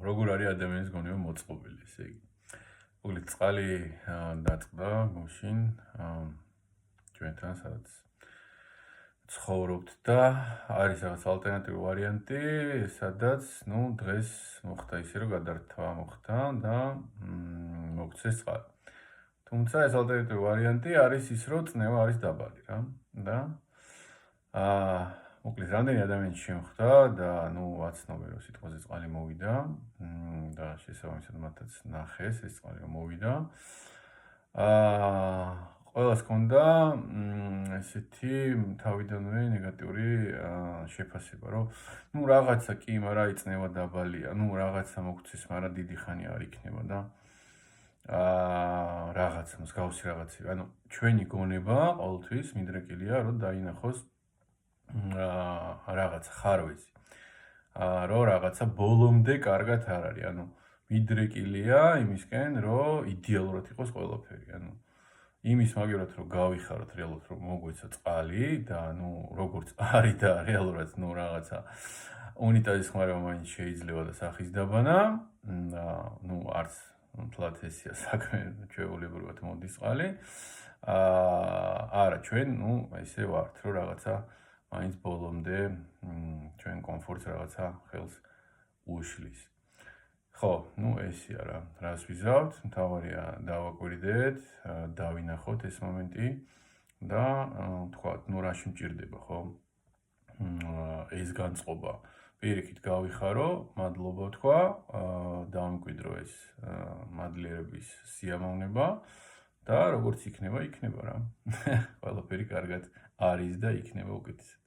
როგორ არის ადამიანის გონება მოწყობილი, ესე იგი. მოკლედ წყალი დაწყდა გუშინ ჩვენთან, სადაც ცხოვრობთ და არის რაღაც ალტერნატიული ვარიანტი, სადაც, დღეს მოხდა ისე, რომ გადართვა მოხდა და მოგცეს წყალი. თუმცა ეს ალტერნატიული ვარიანტი არის ის, რომ წნევა არის დაბალი რა და მოკლედ რამდენი ადამიანს შემხვდა და აცნობე რომ სიტყვაზე წყალი მოვიდა და შესაბამისად მათაც ნახეს ეს წყალი რომ მოვიდა. ყველას ჰქონდა ესეთი თავიდანვე ნეგატიური შეფასება, რომ რაღაცა კი, მაგრამ წნევა დაბალია, რაღაცა მოგცეს, მაგრამ დიდი ხანი არ იქნება და რაღაცა მსგავსი რაღაცები. ჩვენი გონება ყოველთვის მიდრეკილია, რომ დაინახოს რაღაცა ხარვეზი. რომ რაღაცა ბოლომდე კარგად არ არის. მიდრეკილია იმისკენ, რომ იდეალურად იყოს ყველაფერი. იმის მაგერად რომ გავიხაროთ რეალურად რომ მოგვეცა წყალი და როგორც არის და რეალურად რაღაცა უნიტაზის ხმარება მაინც შეიძლება და სახის დაბანა და არც თლათ ესია საქმე ჩვეულებრივად მოდის წყალი. არა ჩვენ ესე ვართ რომ რაღაცა მაინც ბოლომდე ჩვენ კომფორტს რაღაცა ხელს უშლის. ხო, ესია რა. რას ვიზავთ? მთავარია დავაკვირდეთ, დავინახოთ ეს მომენტი და თქვათ, რაში მჭირდება, ხო? ეს განწყობა. პირიქით გავიხარო, მადლობა თქვა, დავამკვიდრო ეს მადლიერების სიამოვნება და როგორც იქნება რა. ყველაფერი კარგად არის და იქნება უკეთესად.